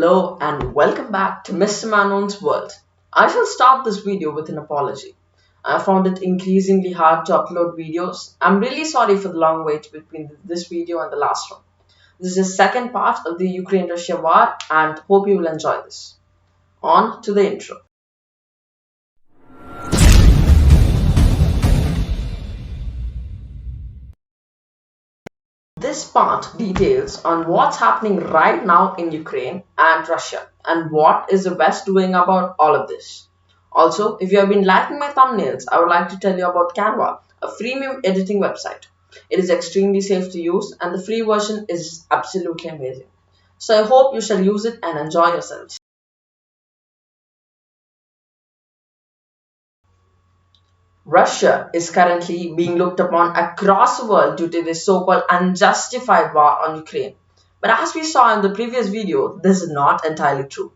Hello and welcome back to Mr. Menon's world. I shall start this video with an apology. I found it increasingly hard to upload videos. I'm really sorry for the long wait between this video and the last one. This is the second part of the Ukraine-Russia war and hope you will enjoy this. On to the intro. This part details on what's happening right now in Ukraine and Russia and what is the West doing about all of this. Also, if you have been liking my thumbnails, I would like to tell you about Canva, a freemium editing website. It is extremely safe to use and the free version is absolutely amazing. So I hope you shall use it and enjoy yourselves. Russia is currently being looked upon across the world due to this so-called unjustified war on Ukraine. But as we saw in the previous video, this is not entirely true.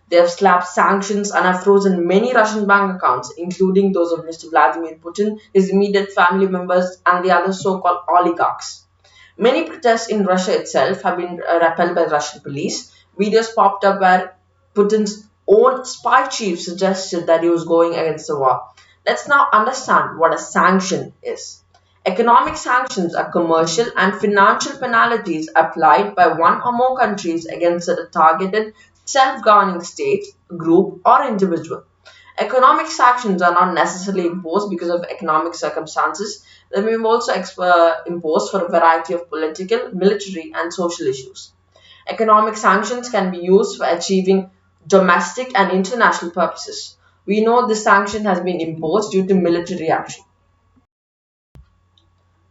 They have slapped sanctions and have frozen many Russian bank accounts, including those of Mr. Vladimir Putin, his immediate family members, and the other so-called oligarchs. Many protests in Russia itself have been repelled by Russian police. Videos popped up where Putin's own spy chief suggested that he was going against the war. Let's now understand what a sanction is. Economic sanctions are commercial and financial penalties applied by one or more countries against a targeted self-governing state, group, or individual. Economic sanctions are not necessarily imposed because of economic circumstances. They may be also imposed for a variety of political, military, and social issues. Economic sanctions can be used for achieving domestic and international purposes. We know this sanction has been imposed due to military action.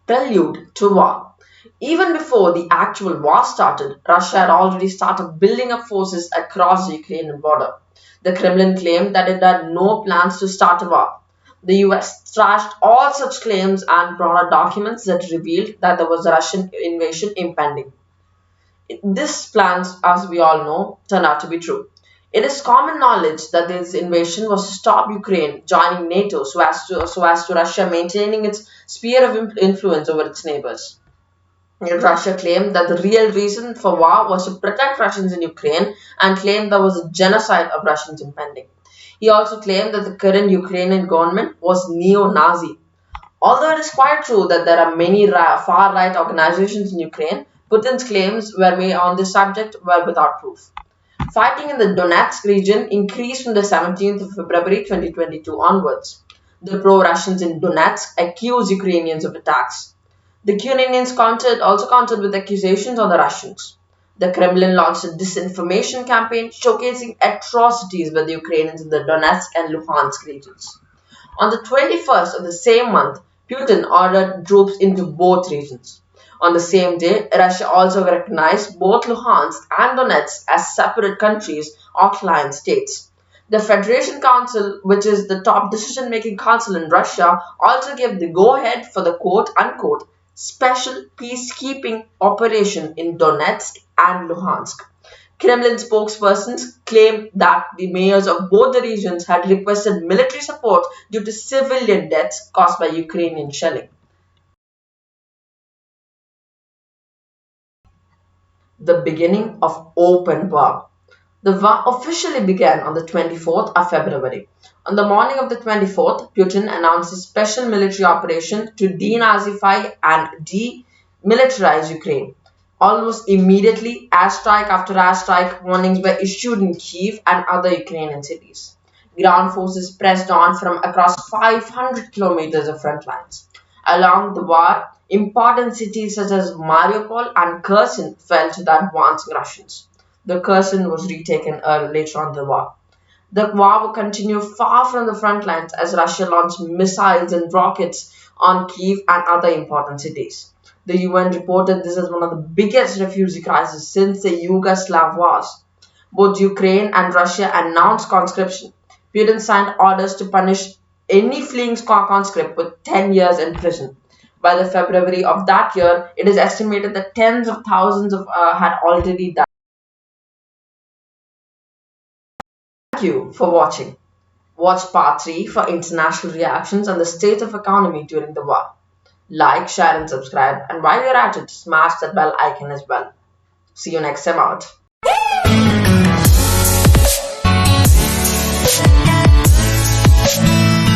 Prelude to war. Even before the actual war started, Russia had already started building up forces across the Ukrainian border. The Kremlin claimed that it had no plans to start a war. The US trashed all such claims and brought out documents that revealed that there was a Russian invasion impending. These plans, as we all know, turned out to be true. It is common knowledge that this invasion was to stop Ukraine joining NATO so as to Russia maintaining its sphere of influence over its neighbors. Yet Russia claimed that the real reason for war was to protect Russians in Ukraine and claimed there was a genocide of Russians impending. He also claimed that the current Ukrainian government was neo-Nazi. Although it is quite true that there are many far-right organizations in Ukraine, Putin's claims were made on this subject were without proof. Fighting in the Donetsk region increased from the 17th of February 2022 onwards. The pro-Russians in Donetsk accused Ukrainians of attacks. The Ukrainians also countered with accusations on the Russians. The Kremlin launched a disinformation campaign showcasing atrocities by the Ukrainians in the Donetsk and Luhansk regions. On the 21st of the same month, Putin ordered troops into both regions. On the same day, Russia also recognized both Luhansk and Donetsk as separate countries or client states. The Federation Council, which is the top decision-making council in Russia, also gave the go-ahead for the quote-unquote special peacekeeping operation in Donetsk and Luhansk. Kremlin spokespersons claimed that the mayors of both the regions had requested military support due to civilian deaths caused by Ukrainian shelling. The beginning of open war. The war officially began on the 24th of February. On the morning of the 24th, Putin announced a special military operation to denazify and demilitarize Ukraine. Almost immediately, airstrike after airstrike warnings were issued in Kyiv and other Ukrainian cities. Ground forces pressed on from across 500 kilometers of front lines. Along the war, important cities such as Mariupol and Kherson fell to the advancing Russians. The Kherson was retaken later on in the war. The war will continue far from the front lines as Russia launched missiles and rockets on Kyiv and other important cities. The UN reported this as one of the biggest refugee crises since the Yugoslav wars. Both Ukraine and Russia announced conscription. Putin signed orders to punish any fleeing conscript with 10 years in prison. By the February of that year, it is estimated that tens of thousands had already died. Thank you for watching. Watch part 3 for international reactions on the state of economy during the war. Like, share and subscribe, and while you're at it, smash that bell icon as well. See you next time out.